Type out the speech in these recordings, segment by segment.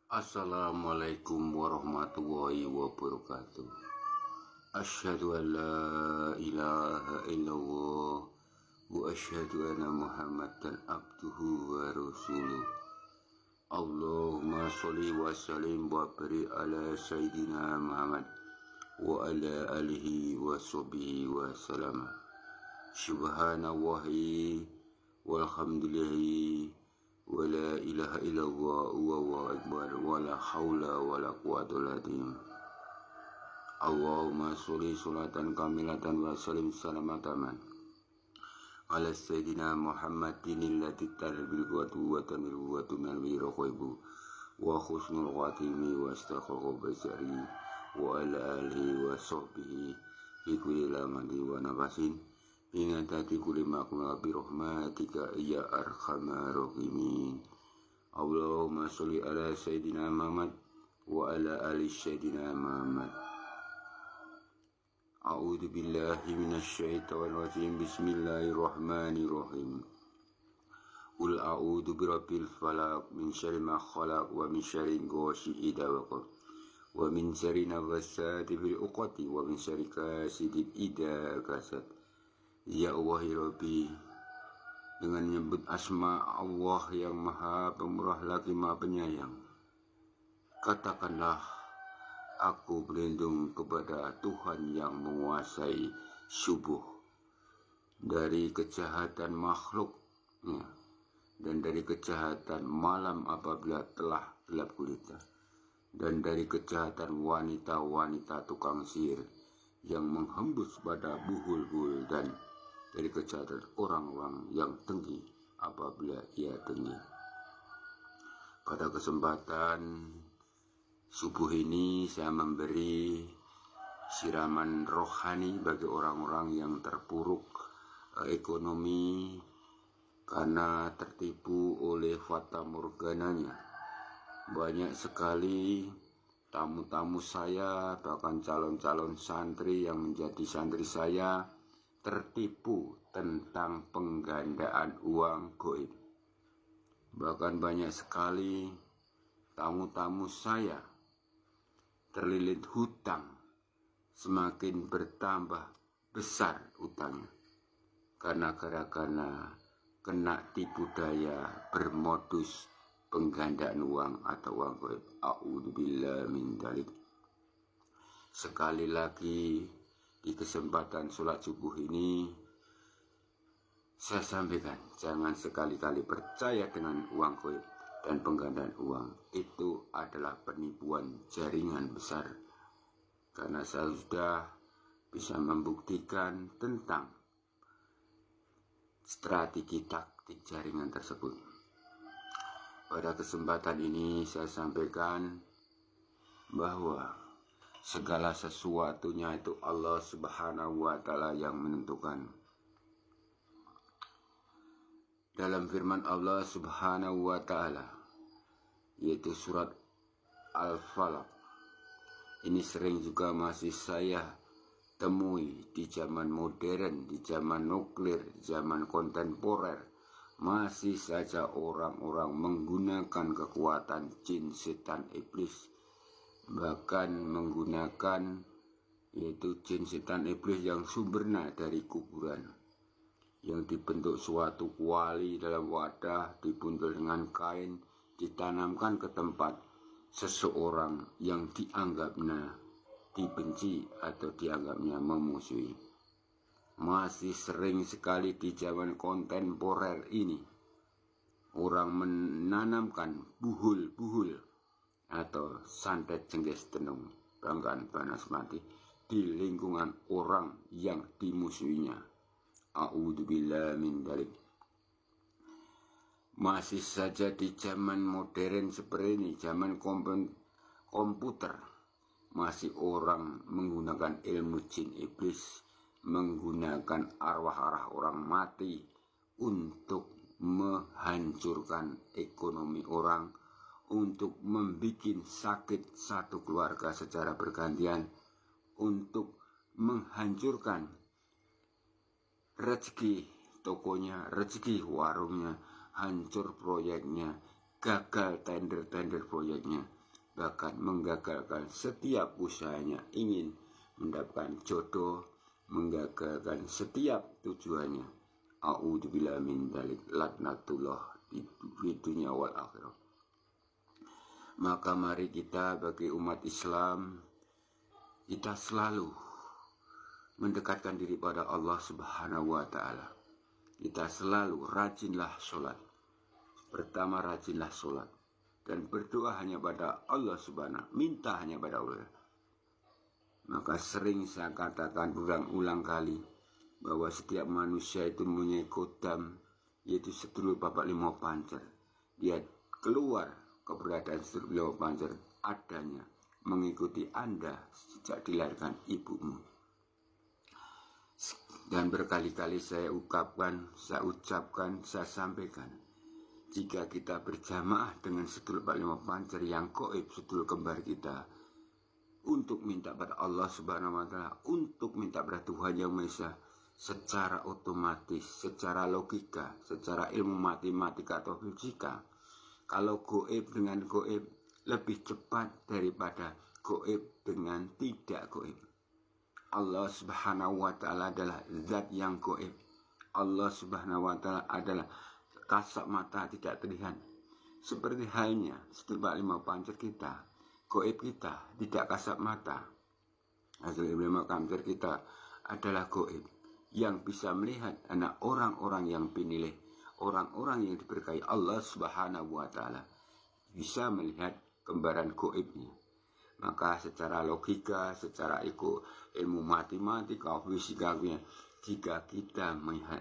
Assalamualaikum warahmatullahi wabarakatuh. Asyhadu an la ilaha illallah wa asyhadu anna Muhammadan abduhu wa rasuluh. Allahumma sholli wa sallim wa barik ala sayyidina Muhammad wa ala alihi wa sahbihi wa salam. Subhanallahi walhamdulillahi wa la ilaha illallah wa akbar wa la hawla wa la quwwata illa billah. Allahumma sholli sholatan kamilatan wa sallim salamatan ala sayyidina Muhammadin allati tarbil qawatu wa tamiru wa tumal wiraqaibu wa khusnul khatimi wa astaghfiru basari wa ala alihi wa sahbihi fi kulli lamati wa nafasin ingatati kulli makna bi rahmatika ya arhamar rahimin. Allahumma sholli ala sayyidina Muhammad wa ala ali sayyidina Muhammad. A'udzu billahi minasy syaithanir rajim. Bismillahirrahmanirrahim. Qul a'udzu birabbil falaq min syarri ma khalaq wa min syarri ghasiqin idza waqab wa min syarri nafasati fil 'uqad wa min syarri hasidin idza hasad. Ya Allah ya Rabbi, dengan menyebut asma Allah yang maha pemurah lagi maha penyayang, katakanlah aku berlindung kepada Tuhan yang menguasai subuh dari kejahatan makhluknya dan dari kejahatan malam apabila telah gelap gulita dan dari kejahatan wanita-wanita tukang sihir yang menghembus pada buhul-buhul dan dari kejahatan orang-orang yang dengki apabila ia dengki. Pada kesempatan subuh ini saya memberi siraman rohani bagi orang-orang yang terpuruk ekonomi karena tertipu oleh fata morgananya. Banyak sekali tamu-tamu saya, bahkan calon-calon santri yang menjadi santri saya, tertipu tentang penggandaan uang goib. Bahkan banyak sekali tamu-tamu saya terlilit hutang, semakin bertambah besar utangnya karena kena tipu daya bermodus penggandaan uang atau uang goib. A'udzubillahi min dzalik. Sekali lagi di kesempatan sholat subuh ini saya sampaikan, jangan sekali-kali percaya dengan uang goib dan penggandaan uang. Itu adalah penipuan jaringan besar, karena saya sudah bisa membuktikan tentang strategi taktik jaringan tersebut. Pada kesempatan ini saya sampaikan bahwa segala sesuatunya itu Allah Subhanahu wa Ta'ala yang menentukan. Dalam firman Allah Subhanahu wa Ta'ala, yaitu surat Al-Falaq, ini sering juga masih saya temui di zaman modern, di zaman nuklir, zaman kontemporer. Masih saja orang-orang menggunakan kekuatan jin, setan, iblis, bahkan menggunakan yaitu jin, setan, iblis yang sumbernya dari kuburan, yang dibentuk suatu kuali dalam wadah, dibuntul dengan kain, ditanamkan ke tempat seseorang yang dianggapnya dibenci atau dianggapnya memusuhi. Masih sering sekali di zaman kontemporer ini orang menanamkan buhul-buhul atau santet jengges tenung, banggaan panas mati di lingkungan orang yang dimusuhinya. A'udzubillahi min dzalik. Masih saja di zaman modern seperti ini, zaman komputer, masih orang menggunakan ilmu jin iblis, menggunakan arwah-arwah orang mati untuk menghancurkan ekonomi orang, untuk membuat sakit satu keluarga secara bergantian, untuk menghancurkan rezeki tokonya, rezeki warungnya, hancur proyeknya, gagal tender-tender proyeknya, bahkan menggagalkan setiap usahanya ingin mendapatkan jodoh, menggagalkan setiap tujuannya. A'udzubillahi min dzalik, laknatullah di dunia wal akhirah. Maka mari kita bagi umat Islam, kita selalu mendekatkan diri pada Allah Subhanahu wa Ta'ala. Kita selalu rajinlah sholat. Pertama, rajinlah sholat dan berdoa hanya pada Allah Subhanahu, minta hanya pada Allah. Maka sering saya katakan berulang-ulang kali bahwa setiap manusia itu mempunyai kodam, yaitu sedulur bapak lima pancer. Dia keluar keberadaan sedulur lima pancer adanya mengikuti Anda sejak dilahirkan ibumu. Dan berkali-kali saya ucapkan, saya sampaikan, jika kita berjamaah dengan sedulur bapak lima pancer yang gaib, sedulur kembar kita, untuk minta pada Allah Subhanahu wa Ta'ala, untuk minta pada Tuhan Yang Maha Esa, secara otomatis, secara logika, secara ilmu matematika atau fisika, kalau gaib dengan gaib lebih cepat daripada gaib dengan tidak gaib. Allah Subhanahu wa Ta'ala adalah zat yang gaib. Allah Subhanahu wa Ta'ala adalah kasat mata tidak terlihat. Seperti halnya sedulur lima pancer kita, gaib kita tidak kasat mata. Hasil lima pancer kita adalah gaib yang bisa melihat anak orang-orang yang pinilih, orang-orang yang diberkahi Allah Subhanahu wa Ta'ala bisa melihat kembaran gaibnya. Maka secara logika, secara ilmu matematika, fisika, jika kita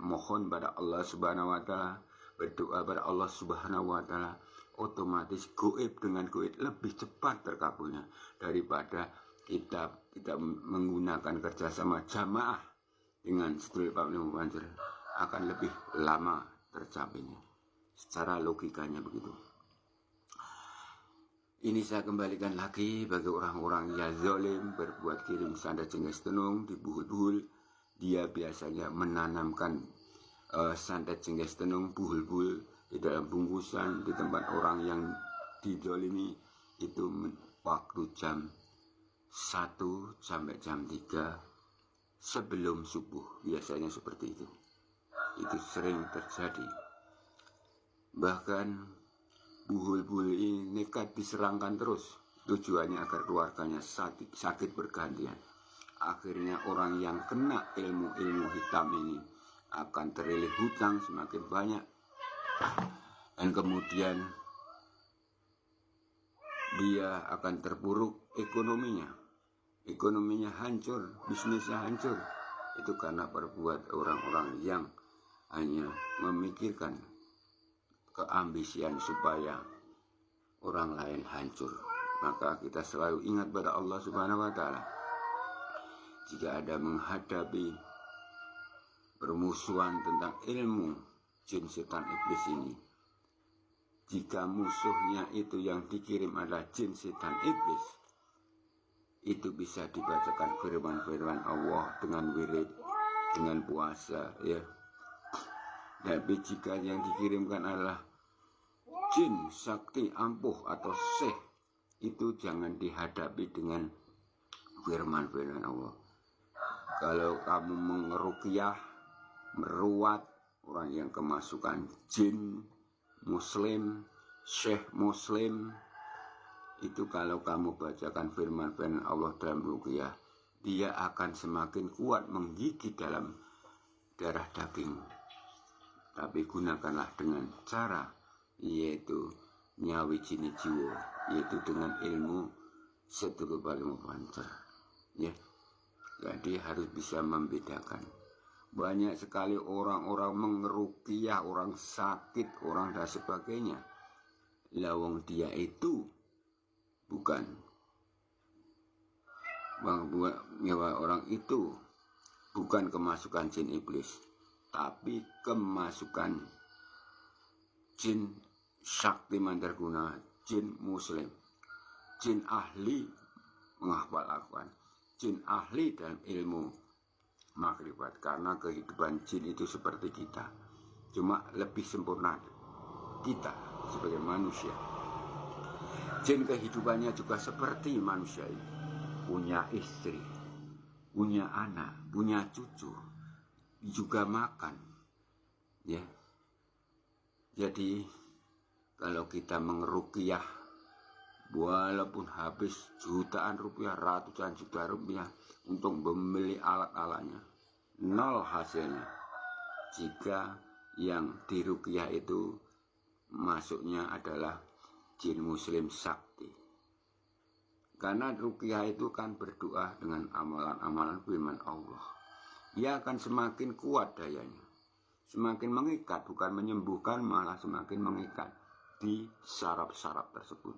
mohon pada Allah Subhanahu wa Ta'ala, berdoa pada Allah Subhanahu wa Ta'ala, otomatis gaib dengan gaib lebih cepat terkabulnya daripada kita menggunakan kerjasama jamaah dengan sedulur bapak lima pancer, akan lebih lama tercapainya. Secara logikanya begitu. Ini saya kembalikan lagi bagi orang-orang yang zalim, berbuat kirim sanda cengges tenung di buhul-buhul. Dia biasanya menanamkan sanda cengges tenung, buhul-buhul di dalam bungkusan di tempat orang yang dizalimi. Itu waktu jam 1 sampai jam 3 sebelum subuh, biasanya seperti itu. Itu sering terjadi. Bahkan buhul-buhul ini nekat diserangkan terus, tujuannya agar keluarganya sakit bergantian. Akhirnya orang yang kena ilmu-ilmu hitam ini akan terlilit hutang semakin banyak, dan kemudian dia akan terpuruk ekonominya hancur, bisnisnya hancur. Itu karena perbuatan orang-orang yang hanya memikirkan keambisian supaya orang lain hancur. Maka kita selalu ingat pada Allah Subhanahu wa Ta'ala. Jika ada menghadapi permusuhan tentang ilmu jin setan iblis ini, jika musuhnya itu yang dikirim adalah jin setan iblis, itu bisa dibacakan firman-firman Allah dengan wirid, dengan puasa, ya. Tapi jika yang dikirimkan adalah jin, sakti, ampuh atau seh, itu jangan dihadapi dengan firman-firman Allah. Kalau kamu mengeruqyah, meruat orang yang kemasukan jin muslim, syekh muslim, itu kalau kamu bacakan firman-firman Allah dalam ruqyah, dia akan semakin kuat menggigit dalam darah daging. Tapi gunakanlah dengan cara, yaitu nyawi jini jiwa, yaitu dengan ilmu sedulur bapak lima pancer, ya. Jadi harus bisa membedakan. Banyak sekali orang-orang mengeruqyah orang sakit, orang dan sebagainya. Lawang dia itu bukan orang itu bukan kemasukan jin iblis, tapi kemasukan jin sakti mandarguna, jin muslim, jin ahli menghafal Al-Quran, jin ahli dalam ilmu makrifat. Karena kehidupan jin itu seperti kita, cuma lebih sempurna. kita sebagai manusia. Jin kehidupannya juga seperti manusia ini, punya istri, punya anak, punya cucu, juga makan, ya. Jadi kalau kita mengeruqyah, walaupun habis jutaan rupiah, ratusan juta rupiah untuk membeli alat-alatnya, nol hasilnya jika yang diruqyah itu masuknya adalah jin muslim sakti. Karena ruqyah itu kan berdoa dengan amalan-amalan firman Allah. Ia akan semakin kuat dayanya, semakin mengikat, bukan menyembuhkan, malah semakin mengikat di saraf-saraf tersebut.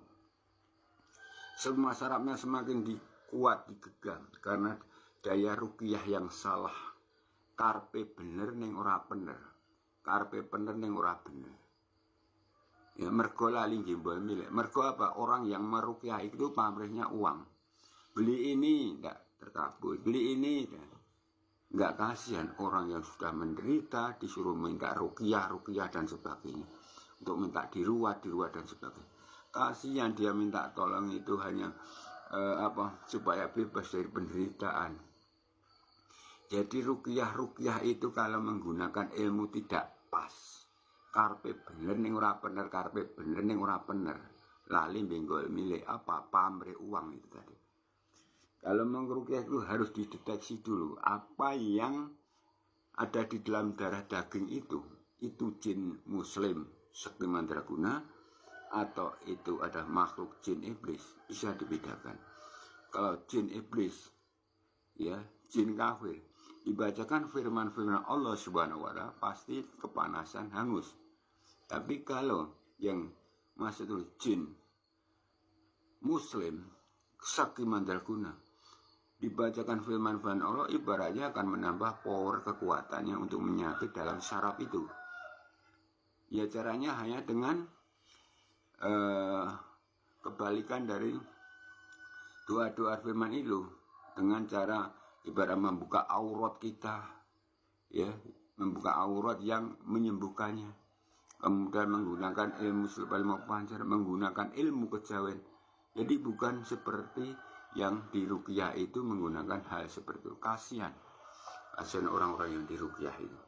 Semua sarafnya semakin kuat, digenggam, karena daya ruqyah yang salah. Karpe bener ning ora bener, karpe bener ning ora bener. Ya, mergo lali gimbal milik. Mergo apa? Orang yang meruqyah itu pamrihnya uang. Beli ini tidak terkabul, beli ini nggak. Kasihan orang yang sudah menderita disuruh minta ruqyah dan sebagainya, untuk minta diruat dan sebagainya. Kasihan dia minta tolong itu hanya supaya bebas dari penderitaan. Jadi ruqyah itu kalau menggunakan ilmu tidak pas, karpe bener ning ora bener, karpe bener ning ora bener, lali benggol milik apa, pamrih uang itu tadi. Kalau mengruqyah itu harus dideteksi dulu apa yang ada di dalam darah daging itu jin muslim sakti mandraguna atau itu ada makhluk jin iblis, bisa dibedakan. Kalau jin iblis, ya jin kafir, dibacakan firman-firman Allah Subhanahu wa Ta'ala pasti kepanasan, hangus. Tapi kalau yang masuk itu jin muslim sakti mandraguna, dibacakan firman-firman Allah, ibaratnya akan menambah power kekuatannya untuk menyakit dalam saraf itu. Ya caranya hanya dengan kebalikan dari doa-doa firman itu, dengan cara ibarat membuka aurat kita, ya, membuka aurat yang menyembuhkannya. Kemudian menggunakan ilmu ilmu pancar, menggunakan ilmu kejawen. Jadi bukan seperti yang diruqyah itu menggunakan hal seperti itu. Kasihan orang-orang yang diruqyah itu.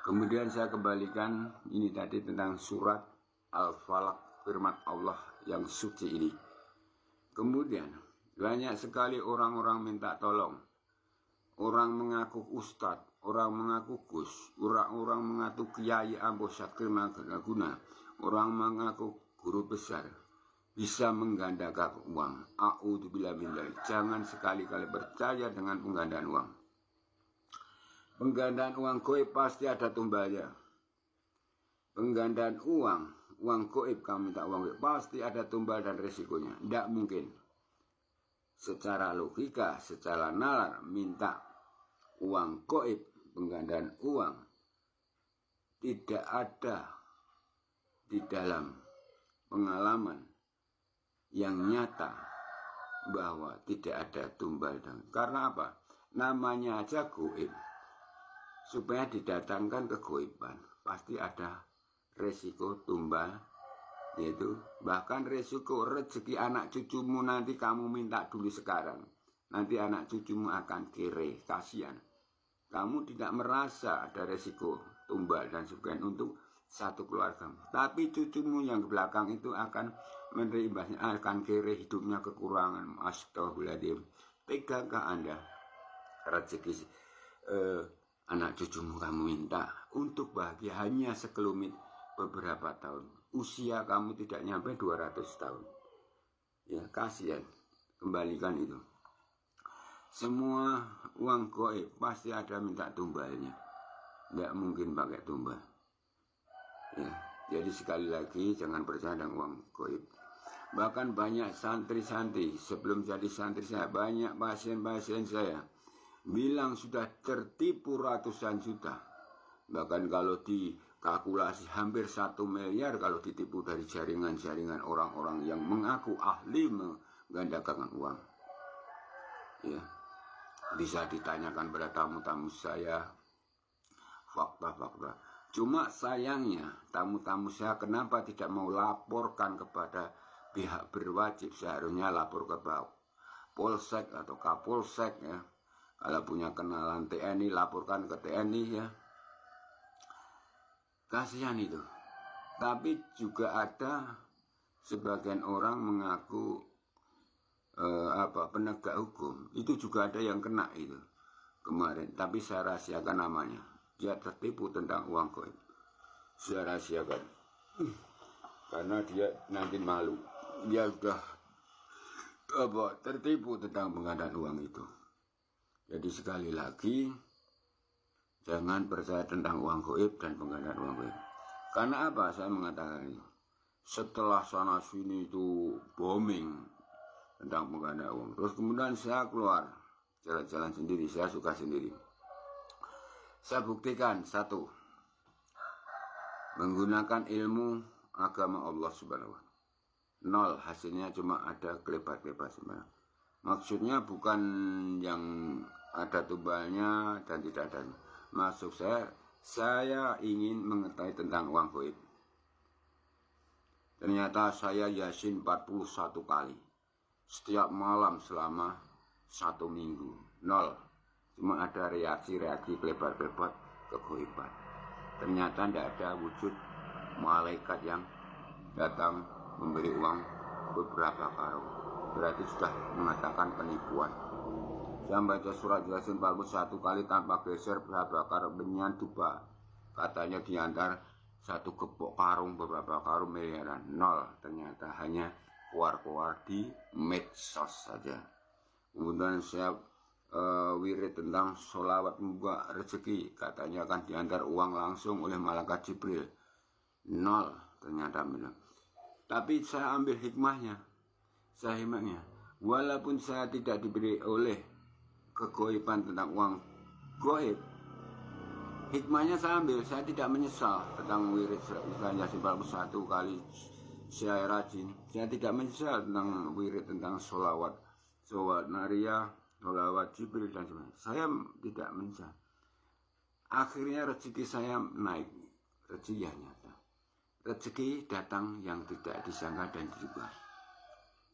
Kemudian saya kembalikan ini tadi tentang surat Al-Falaq, firman Allah yang suci ini. Kemudian banyak sekali orang-orang minta tolong. Orang mengaku ustadz, orang mengaku gus, orang mengaku kiai ampuh sakti mandraguna, orang mengaku guru besar, bisa menggandakan uang. A'udzubillah min dzalik. Jangan sekali-kali percaya dengan penggandaan uang. Penggandaan uang goib pasti ada tumbalnya. Penggandaan uang goib, kamu minta uang goib, pasti ada tumbal dan resikonya. Tidak mungkin. Secara logika, secara nalar, minta uang goib, penggandaan uang, tidak ada di dalam pengalaman yang nyata bahwa tidak ada tumbal. Karena apa? Namanya aja goib. Supaya didatangkan kegoiban, pasti ada resiko tumbal. Yaitu bahkan resiko rezeki anak cucumu nanti kamu minta dulu sekarang, nanti anak cucumu akan kere, kasihan. Kamu tidak merasa ada resiko tumbal dan sebagainya untuk satu keluarga, tapi cucumu yang ke belakang itu akan menerima, akan kere, hidupnya kekurangan. Astagfirullahaladzim. Tegakah Anda rezeki anak cucumu kamu minta untuk bahagia hanya sekelumit beberapa tahun? Usia kamu tidak nyampe 200 tahun. Ya, kasihan. Kembalikan itu. Semua uang goib pasti ada minta tumbalnya. Tidak mungkin pakai tumbal. Ya, jadi sekali lagi jangan percaya dengan uang goib. Bahkan banyak santri-santri, sebelum jadi santri saya, banyak pasien-pasien saya bilang sudah tertipu ratusan juta. Bahkan kalau dikalkulasi hampir 1 miliar kalau ditipu dari jaringan-jaringan orang-orang yang mengaku ahli menggandakan uang. Ya, bisa ditanyakan pada tamu-tamu saya fakta-fakta. Cuma sayangnya tamu-tamu saya kenapa tidak mau laporkan kepada pihak berwajib, seharusnya lapor ke Polsek atau Kapolsek ya. Kalau punya kenalan TNI laporkan ke TNI ya. Kasihan itu. Tapi juga ada sebagian orang mengaku penegak hukum. Itu juga ada yang kena itu kemarin. Tapi saya rahasiakan namanya. Dia tertipu tentang uang koin. Saya rahasiakan. Karena dia nanti malu. Dia sudah tertipu tentang pengadaan uang itu. Jadi sekali lagi, jangan percaya tentang uang goib dan penggandaan uang goib. Karena apa saya mengatakan ini? Setelah sana sini itu booming tentang penggandaan uang. Terus kemudian saya keluar jalan-jalan sendiri, saya suka sendiri. Saya buktikan satu, menggunakan ilmu agama Allah Subhanahu wa Ta'ala. 0, hasilnya cuma ada kelebat-kelebat sebenarnya. Maksudnya bukan yang ada tumbalnya dan tidak ada. Maksud saya ingin mengetahui tentang uang goib. Ternyata saya yasin 41 kali setiap malam selama 1 minggu. 0. Cuma ada reaksi-reaksi kelebat-kelebat kegoiban. Ternyata tidak ada wujud malaikat yang datang memberi uang beberapa karung. Berarti sudah mengatakan penipuan. Saya membaca surat Yasin 41 kali tanpa geser berapa karung benyan dupa. Katanya diantar 1 gepok karung beberapa karung miliaran. 0. Ternyata hanya keluar-keluar di medsos saja. Kemudian saya wirid tentang sholawat membuka rezeki. Katanya akan diantar uang langsung oleh malaikat Jibril. 0. Ternyata benar. Tapi saya ambil hikmahnya. Walaupun saya tidak diberi oleh kegoiban tentang uang goib, hikmahnya saya ambil. Saya tidak menyesal tentang wirid Yasin 41 kali saya rajin. Saya tidak menyesal tentang wirid tentang sholawat Naria, sholawat Jibril dan sebagainya. Saya tidak menyesal. Akhirnya rezeki saya naik. Rezeki nyata. Rezeki datang yang tidak disangka dan diduga.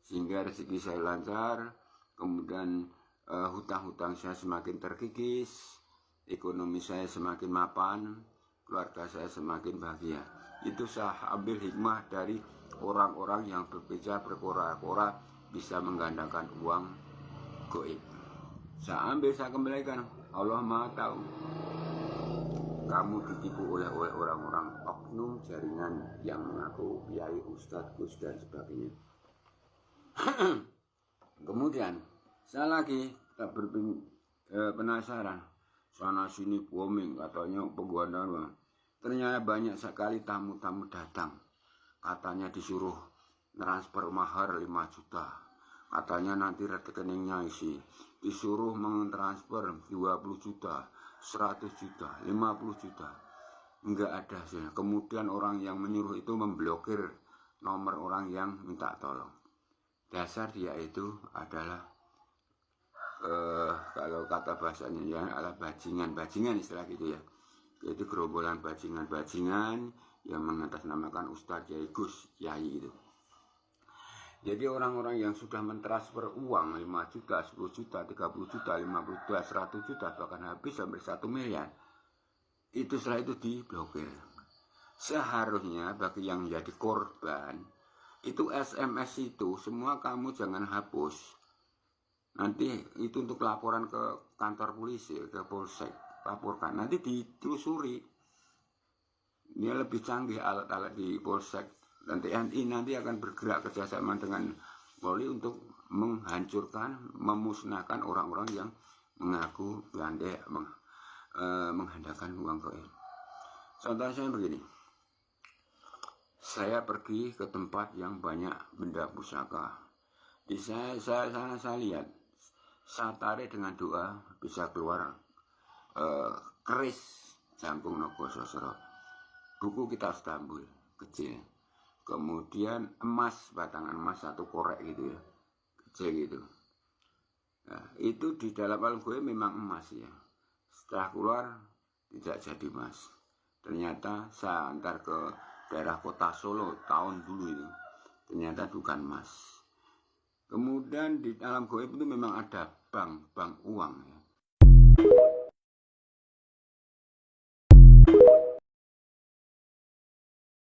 Sehingga rezeki saya lancar, kemudian hutang-hutang saya semakin terkikis, ekonomi saya semakin mapan, keluarga saya semakin bahagia. Itu saya ambil hikmah dari orang-orang yang bekerja berkora-kora bisa menggandakan uang goib. Saya ambil, saya kembalikan. Allah Maha tahu. Kamu ditipu oleh orang-orang oknum jaringan yang mengaku kiai, ustadz, gus dan sebagainya. Kemudian saya lagi penasaran, sana sini booming katanya penggandaan uang. Ternyata banyak sekali tamu-tamu datang, katanya disuruh transfer mahar 5 juta, katanya nanti rekeningnya isi, disuruh mentransfer 20 juta, 100 juta, 50 juta, enggak ada hasilnya. Kemudian orang yang menyuruh itu memblokir nomor orang yang minta tolong. Dasar dia itu adalah kalau kata bahasanya ya adalah bajingan istilah gitu ya. Yaitu gerombolan bajingan yang mengatasnamakan Ustadz Kiai Gus Kiai itu. Jadi orang-orang yang sudah mentransfer uang 5 juta, 10 juta, 30 juta, 50 juta, 100 juta, bahkan habis sampai 1 miliar. Itu setelah itu diblokir. Seharusnya bagi yang menjadi korban, itu SMS itu semua kamu jangan hapus. Nanti itu untuk laporan ke kantor polisi, ke polsek, laporkan. Nanti ditelusuri. Ini lebih canggih alat-alat di polsek dan TNI nanti akan bergerak kerjasama dengan Polri untuk menghancurkan, memusnahkan orang-orang yang mengaku gandeng menghandakan uang goib. Contohnya saya begini. Saya pergi ke tempat yang banyak benda pusaka. Di saya lihat, saya tarik dengan doa bisa keluar keris Jangkung Nogososro, buku kitab Stambul kecil, kemudian emas, batangan emas 1 korek gitu ya, kecil gitu. Nah, itu di dalam alam goib memang emas ya. Setelah keluar tidak jadi emas. Ternyata saya antar ke daerah kota Solo tahun dulu itu, ternyata bukan emas. Kemudian di alam gaib itu memang ada bank uang ya.